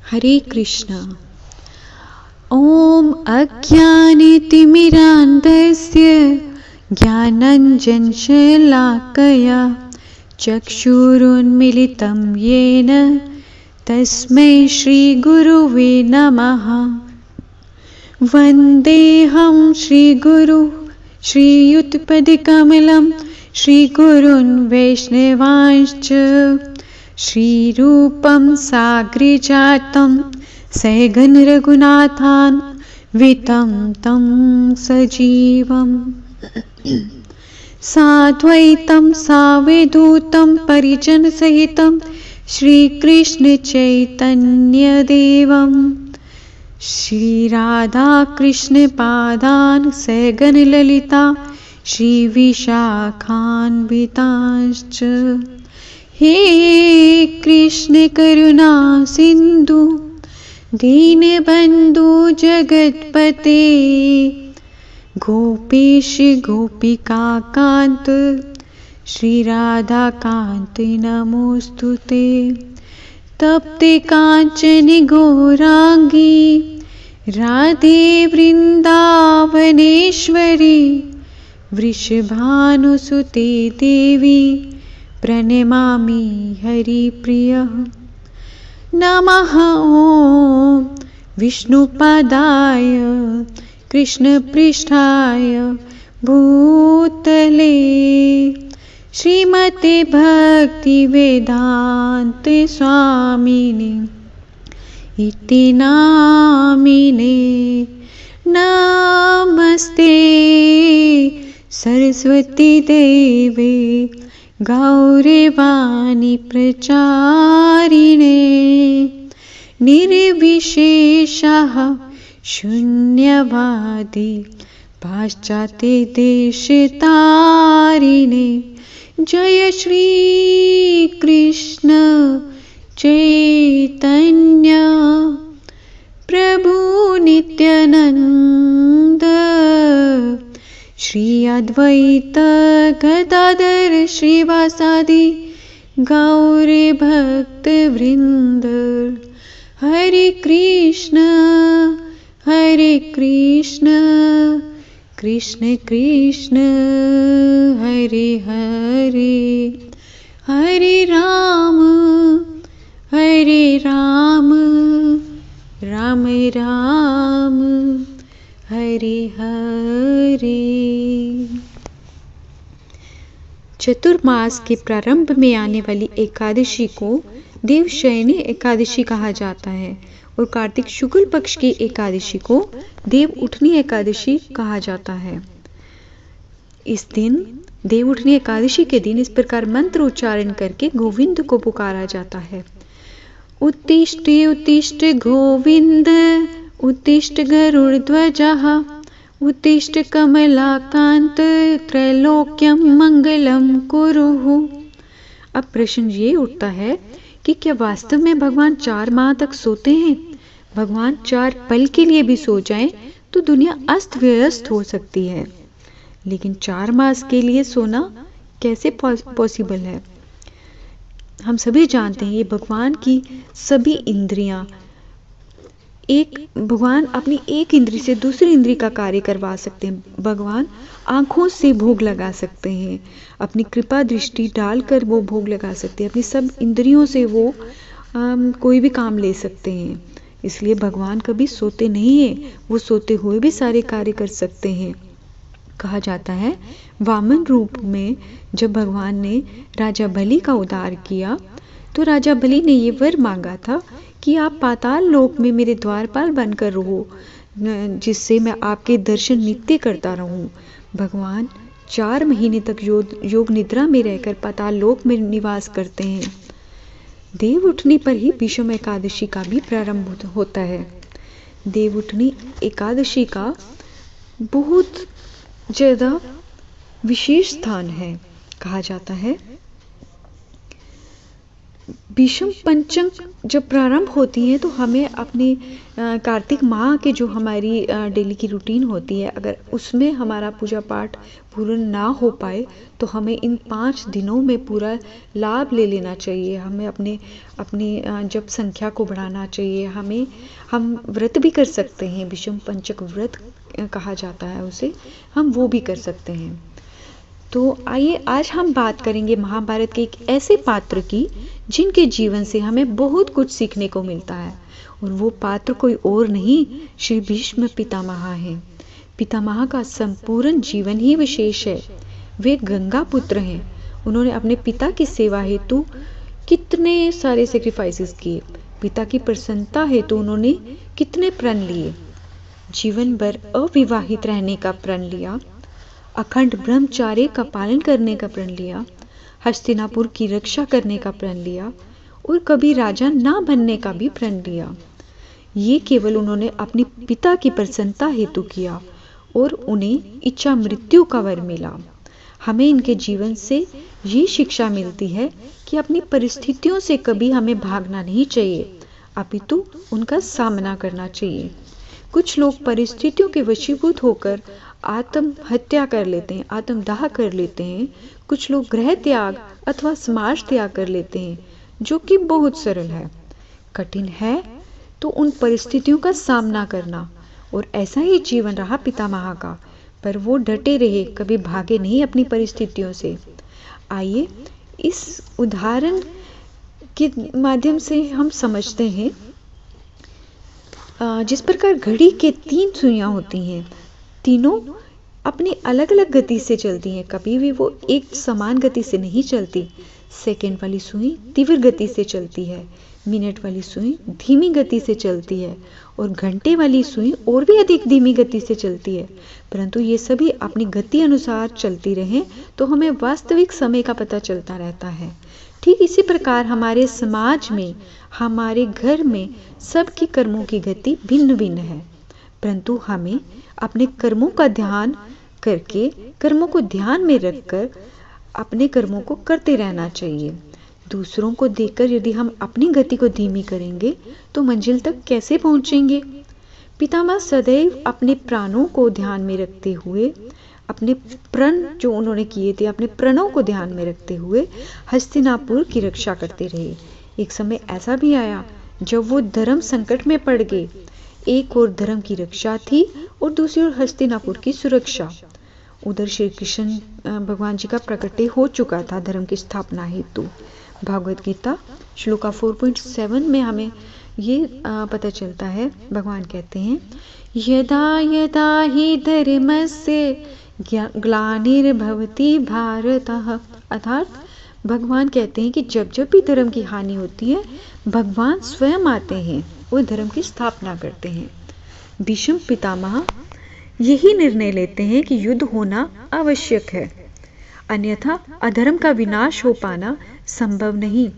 हरे कृष्ण। ॐ अज्ञानतिमिरान्धस्य ज्ञानाञ्जनशलाकया चक्षुरुन्मीलितं येन तस्मै श्रीगुरुवे नमः। वन्देऽहं श्रीगुरु श्रीयुतपदकमलं श्रीगुरून् वैष्णवांश्च श्रीरूपं साग्रजातं सहगण रघुनाथान् वितं तं सजीवं साद्वैतं सावधूतं परिजनसहितं श्रीकृष्णचैतन्यदेवं श्रीराधाकृष्णपादान् सहगण ललिता श्रीविशाखान्वितांश्च। हे कृष्ण करुणा सिन्धु दीनबन्धु जगत्पते गोपेश गोपिकान्त श्रीराधाकान्त नमोस्तुते। तप्ते काञ्चन गौराङ्गी राधे वृन्दावनेश्वरी वृषभानुसुते देवी प्रणमामि हरिप्रियः। नमः ॐ विष्णुपादाय कृष्णपृष्ठाय भूतले श्रीमते भक्तिवेदान्त स्वामिने इति नामिने। नमस्ते सरस्वती देवे गौरवाणी प्रचारिणे निर्विशेषः शून्यवादी पाश्चात्य देशतारिणे। जय श्री कृष्ण चैतन्य प्रभु नित्यानंद श्री अद्वैत गदाधर श्रीवासादि गौर भक्त वृंद। हरे कृष्ण कृष्ण कृष्ण हरे हरे हरे राम राम राम हरे हरे। चतुर्मास के प्रारंभ में आने वाली एकादशी को देवशयनी एकादशी कहा जाता है और कार्तिक शुक्ल पक्ष की एकादशी को देव उठनी एकादशी कहा जाता है। इस दिन देव उठनी एकादशी के दिन इस प्रकार मंत्र उच्चारण करके गोविंद को पुकारा जाता है। उत्तिष्ठ उत्तिष्ठ गोविंद उत्तिष्ठ गरुड़ध्वजः उत्तिष्ठ कमलाकांत त्रैलोक्यं मंगलम कुरुः। अब प्रश्न ये उठता है कि क्या वास्तव में भगवान 4 माह तक सोते हैं? भगवान 4 पल के लिए भी सो जाएं तो दुनिया अस्त व्यस्त हो सकती है, लेकिन 4 मास के लिए सोना कैसे पॉसिबल है? हम सभी जानते हैं ये भगवान की सभी इंद्रियां भगवान अपनी एक इंद्री से दूसरी इंद्री का कार्य करवा सकते हैं। भगवान आंखों से भोग लगा सकते हैं, अपनी कृपा दृष्टि डालकर वो भोग लगा सकते हैं, अपनी सब इंद्रियों से वो कोई भी काम ले सकते हैं। इसलिए भगवान कभी सोते नहीं हैं, वो सोते हुए भी सारे कार्य कर सकते हैं। कहा जाता है वामन रूप में जब भगवान ने राजा बलि का उद्धार किया तो राजा बलि ने ये वर मांगा था कि आप पाताल लोक में मेरे द्वारपाल बनकर रहो, जिससे मैं आपके दर्शन नित्य करता रहूं। भगवान 4 महीने तक योग निद्रा में रहकर पाताल लोक में निवास करते हैं। देव उठनी पर ही विषम एकादशी का भी प्रारंभ होता है। देव उठनी एकादशी का बहुत ज़्यादा विशेष स्थान है। कहा जाता है भीष्म पंचक जब प्रारंभ होती है तो हमें अपने कार्तिक माह के जो हमारी डेली की रूटीन होती है, अगर उसमें हमारा पूजा पाठ पूर्ण ना हो पाए तो हमें इन 5 दिनों में पूरा लाभ ले लेना चाहिए। हमें अपनी जप संख्या को बढ़ाना चाहिए। हम व्रत भी कर सकते हैं, भीष्म पंचक व्रत कहा जाता है उसे, हम वो भी कर सकते हैं। तो आइए आज हम बात करेंगे महाभारत के एक ऐसे पात्र की जिनके जीवन से हमें बहुत कुछ सीखने को मिलता है, और वो पात्र कोई और नहीं, श्री भीष्म पितामह हैं। पितामह का संपूर्ण जीवन ही विशेष है। वे गंगा पुत्र हैं। उन्होंने अपने पिता की सेवा हेतु कितने सारे सेक्रीफाइसेस किए। पिता की प्रसन्नता हेतु उन्होंने कितने प्रण लिए। जीवन भर अविवाहित रहने का प्रण लिया, अखंड ब्रह्मचार्य का पालन करने का प्रण लिया, हस्तिनापुर की रक्षा करने का प्रण लिया और कभी राजा ना बनने का भी प्रण लिया। ये केवल उन्होंने अपने पिता की प्रसन्नता हेतु किया और उन्हें इच्छा मृत्यु का वर मिला। हमें इनके जीवन से ये शिक्षा मिलती है कि अपनी परिस्थितियों से कभी हमें भागना नहीं चाहिए, अपितु उनका सामना करना चाहिए। कुछ लोग परिस्थितियों के वशीभूत होकर आत्महत्या कर लेते हैं, आत्मदाह कर लेते हैं। कुछ लोग गृह त्याग अथवा समाज त्याग कर लेते हैं, जो कि बहुत सरल है। कठिन है तो उन परिस्थितियों का सामना करना, और ऐसा ही जीवन रहा पितामह का, पर वो डटे रहे, कभी भागे नहीं अपनी परिस्थितियों से। आइए इस उदाहरण के माध्यम से हम समझते हैं जिस प्रकार घड़ी के 3 सुइयां होती हैं, तीनों अपनी अलग अलग गति से चलती हैं, कभी भी वो एक समान गति से नहीं चलती। सेकंड वाली सुई तीव्र गति से चलती है, मिनट वाली सुई धीमी गति से चलती है और घंटे वाली सुई और भी अधिक धीमी गति से चलती है। परंतु ये सभी अपनी गति अनुसार चलती रहें तो हमें वास्तविक समय का पता चलता रहता है। ठीक इसी प्रकार हमारे समाज में, हमारे घर में सबकी कर्मों की गति भिन्न भिन्न है, परंतु हमें अपने कर्मों का ध्यान करके, कर्मों को ध्यान में रखकर अपने कर्मों को करते रहना चाहिए। दूसरों को देखकर यदि हम अपनी गति को धीमी करेंगे तो मंजिल तक कैसे पहुंचेंगे। पितामह सदैव अपने प्राणों को ध्यान में रखते हुए, अपने प्रण जो उन्होंने किए थे, अपने प्रणों को ध्यान में रखते हुए हस्तिनापुर की रक्षा करते रहे। एक समय ऐसा भी आया जब वो धर्म संकट में पड़ गए। एक ओर धर्म की रक्षा थी और दूसरी ओर हस्तिनापुर की सुरक्षा। उधर श्री कृष्ण भगवान जी का प्रकटे हो चुका था धर्म की स्थापना हेतु। भागवत गीता श्लोका 4.7 में हमें ये पता चलता है, भगवान कहते हैं, यदा यदा हि धर्मस्य ग्लानिर्भवति भारतः। अर्थात भगवान कहते हैं कि जब जब भी धर्म की हानि होती है, भगवान स्वयं आते हैं और धर्म की स्थापना करते हैं। भीष्म पितामह यही निर्णय लेते हैं कि युद्ध होना आवश्यक है, अन्यथा अधर्म का विनाश हो पाना संभव नहीं।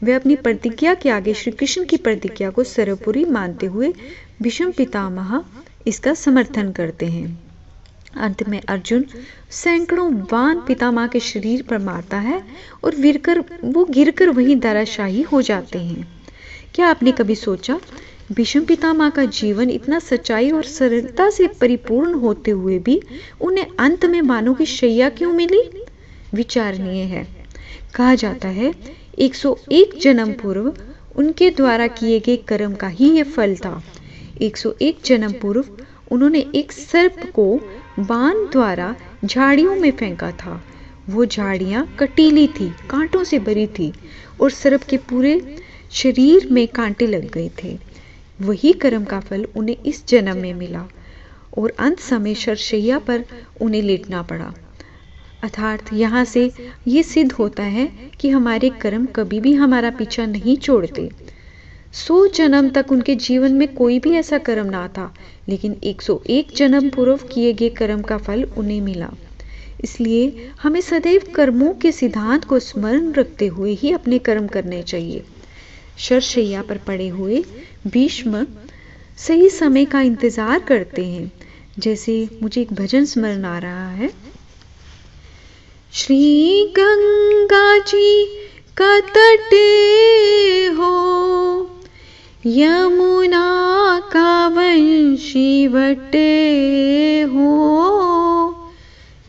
वे अपनी प्रतिज्ञा के आगे श्री कृष्ण की प्रतिज्ञा को सर्वोपरि मानते हुए भीष्म पितामह इसका समर्थन करते हैं। अंत में अर्जुन सैकड़ों बाण पितामह के शरीर पर मारता है और वो गिरकर वहीं धराशायी हो जाते हैं। क्या आपने कभी सोचा, भीष्म पितामह का जीवन इतना सच्चाई और सरलता से परिपूर्ण होते हुए भी उन्हें अंत में बाणों की शैया क्यों मिली? विचारणीय है। कहा जाता है 101 जन्म पूर्व उनके द्वारा किए गए कर्म का ही ये फल था। 101 जन्म पूर्व उन्होंने एक सर्प को बाण द्वारा झाड़ियों में फेंका था। वो झाड़ियां कटीली थी, कांटों से भरी थी और सर्प के पूरे शरीर में कांटे लग गए थे। वही कर्म का फल उन्हें इस जन्म में मिला और अंत समय शरशैया पर उन्हें लेटना पड़ा। अर्थात यहाँ से ये सिद्ध होता है कि हमारे कर्म कभी भी हमारा पीछा नहीं छोड़ते। 100 जन्म तक उनके जीवन में कोई भी ऐसा कर्म ना था, लेकिन 101 जन्म पूर्व किए गए कर्म का फल उन्हें मिला। इसलिए हमें सदैव कर्मों के सिद्धांत को स्मरण रखते हुए ही अपने कर्म करने चाहिए। शरशैया पर पड़े हुए भीष्म सही समय का इंतजार करते हैं। जैसे मुझे एक भजन स्मरण आ रहा है, श्री गंगा जी का तट हो, यमुना का वंशीवट हो,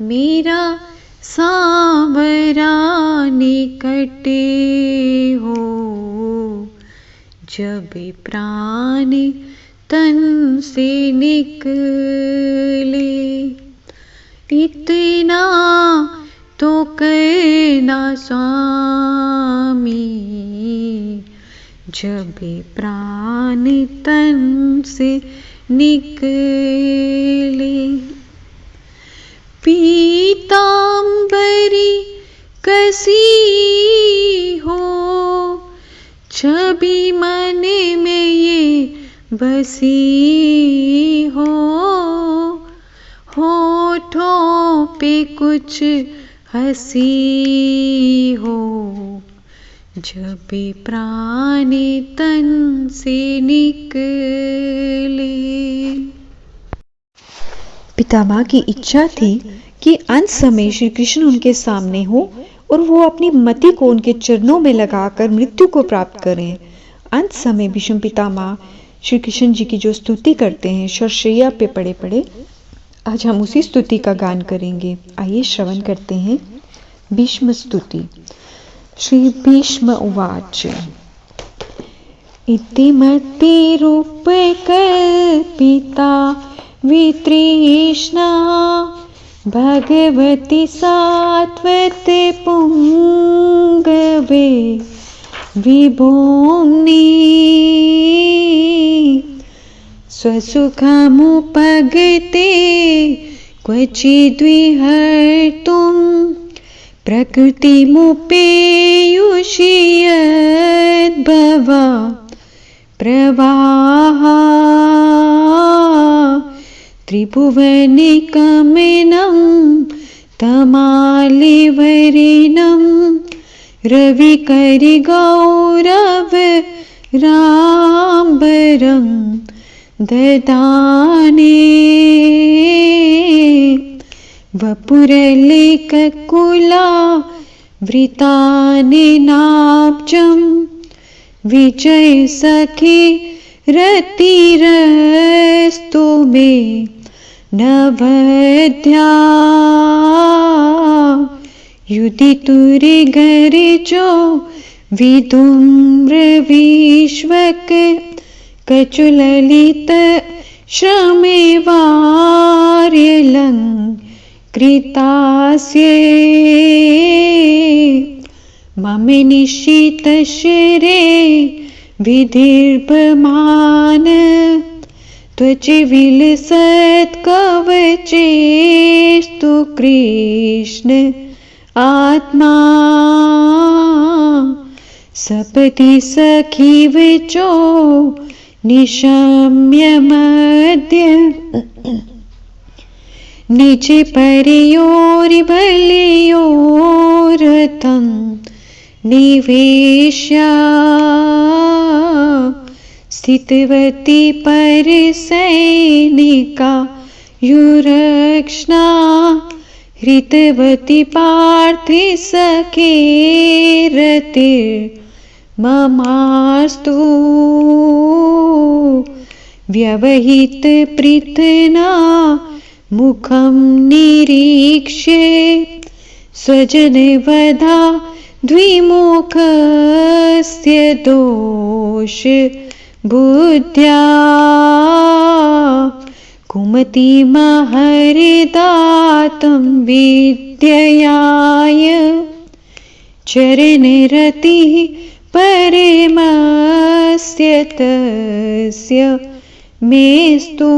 मेरा सांवरा निकट हो, जब प्राण तन से निकले। इतना तो करना स्वामी, जब प्राण तन से निकले। पीतांबरी कसी हो, छवि मन में ये बसी हो, होठों पे कुछ हंसी हो, जब प्राण तन से निकले। पितामह की इच्छा थी कि अंत समय श्री कृष्ण उनके सामने हो और वो अपनी मति को उनके चरणों में लगाकर मृत्यु को प्राप्त करें। अंत समय भीष्म पितामह श्री कृष्ण जी की जो स्तुति करते हैं शरशैया पे पड़े पड़े, आज हम उसी स्तुति का गान करेंगे। आइए श्रवण करते हैं भीष्म स्तुति। श्री भीष्म उवाच। इति मतिरूपकल्पिता वितृष्णा भगवती सात्वते पुंगवे विभोम्नि, स्वसुखमुपगते क्वचिद्विहर्तुं प्रकृतिमुपेयुषि यद्भवा प्रवाहा, त्रिभुवनिकमनं तमालिवरिणं रविकरिगौरव राम्बरं ददाने, वपुरलेखकुला वृतानिनाब्जं विजय सखी रतिरस्तु मे नवद्या, युदितुरिगरिजो विधूम्रविश्वक कचुललित श्रमेवार्यलङ्कृतास्ये, मम निश्चितशिरे विधिर्भमान त्वचिविलसत्कवचेस्तु कृष्ण आत्मा, सपदि सखीवचो निशम्य मध्य निज परयोर्बलयोरतं निवेश्य, स्थितवती परसैनिका युरक्ष्णा, हृतवती पार्थे सखे रतिर्ममास्तु, व्यवहित पृथ्ना मुखं निरीक्ष्य, स्वजनवधा द्विमुखस्य दोष बुद्ध्या, कुमतिमहरिदातं विद्ययाय, चरणरतिः परमस्य तस्य मेस्तु,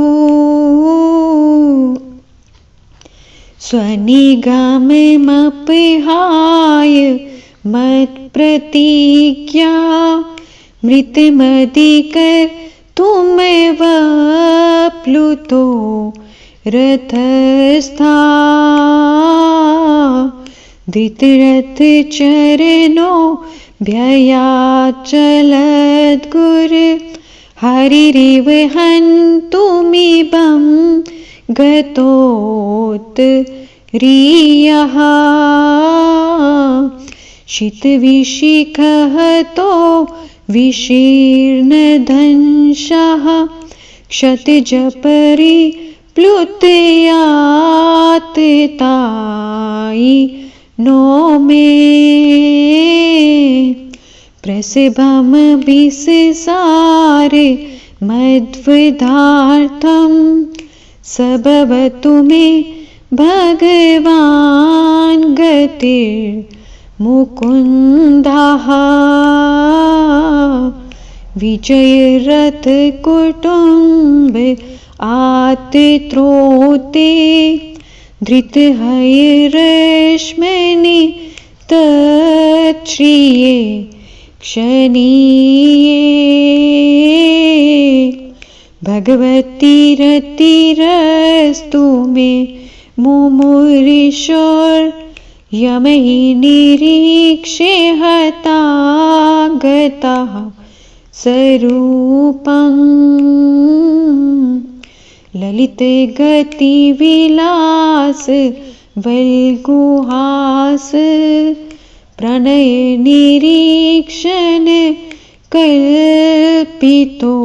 स्वनिगममपहाय मत्प्रतिज्ञा, मृतमधिकर तुमेव प्लुतो रथस्था, धृतरथ चरणो भयाचलद्गुर, हरिरिव हन्तुमिबं गतोत् रियः, शितविशिखतो विशीर्ण दंशः क्षतिजपरि प्लुतयाततायि नो मे प्रसिभम विसिसारे मद्विधार्थं सबवतु मे भगवान् गतिर्मुकुन्दः विजयरथ कुटुम्ब आतिथ्रोते धृतहैरश्मनि तच्छ्रिये क्षणीये भगवती रतिरस्तु मे मुमुरिशोर यमहि निरीक्षे हतागतः स्वरूपं ललित गति विलास वल्गुहास प्रणय निरीक्षण कल्पितो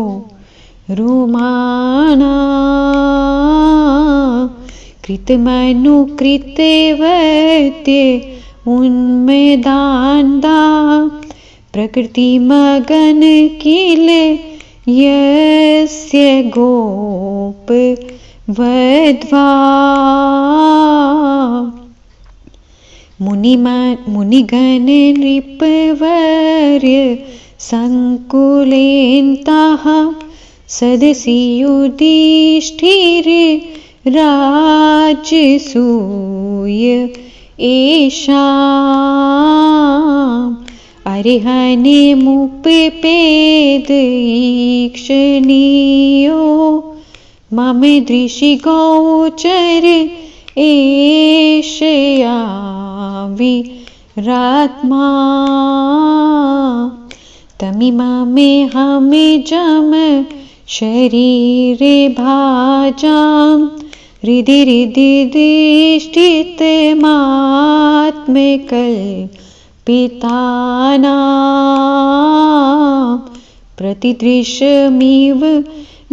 रुमाना कृतमनुकृतवत्य उन्मेदान्दा प्रकृतिमगन किल यस्य गोप वध्वा मुनिगण नृपवर्य संकुलेन्तः सदसि युधिष्ठिर राजसूय एषाम् अरिहने मुपेद ईक्षणीयो मम दृशिगोचर एषया विरात्मा तमिममेहं जम शरीरे भाजां हृदि दिष्टितमात्मकल्पितानां प्रतिदृशमिव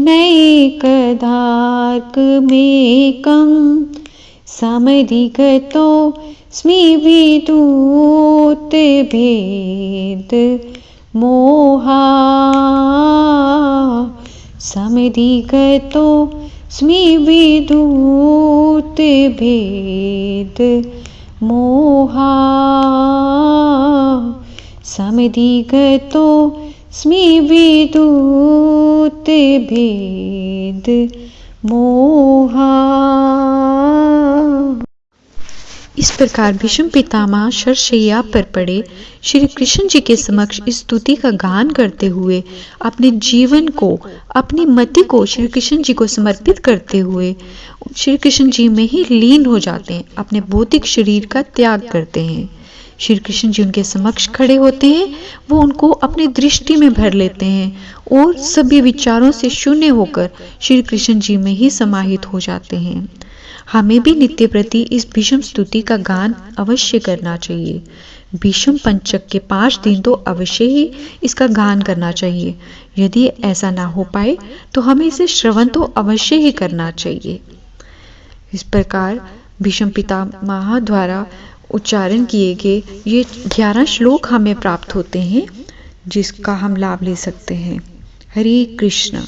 नैकदार्कमेकं समधिगतो स्मि विदूतभेद मोहा समधिगतो स्मि विदूतभेद मोहा समधिगतो स्मि विदूतभेद मोहा। इस प्रकार भीष्म पितामह शरशय्या पर पड़े श्री कृष्ण जी के समक्ष इस स्तुति का गान करते हुए अपने जीवन को, अपनी मति को श्री कृष्ण जी को समर्पित करते हुए श्री कृष्ण जी में ही लीन हो जाते हैं, अपने भौतिक शरीर का त्याग करते हैं। श्री कृष्ण जी उनके समक्ष खड़े होते हैं, वो उनको अपनी दृष्टि में भर लेते हैं और सभी विचारों से शून्य होकर श्री कृष्ण जी में ही समाहित हो जाते हैं। हमें भी नित्य प्रति इस भीष्म स्तुति का गान अवश्य करना चाहिए। भीष्म पंचक के 5 दिन तो अवश्य ही इसका गान करना चाहिए। यदि ऐसा ना हो पाए तो हमें इसे श्रवण तो अवश्य ही करना चाहिए। इस प्रकार भीष्म पितामह द्वारा उच्चारण किए गए ये 11 श्लोक हमें प्राप्त होते हैं, जिसका हम लाभ ले सकते हैं। हरे कृष्ण।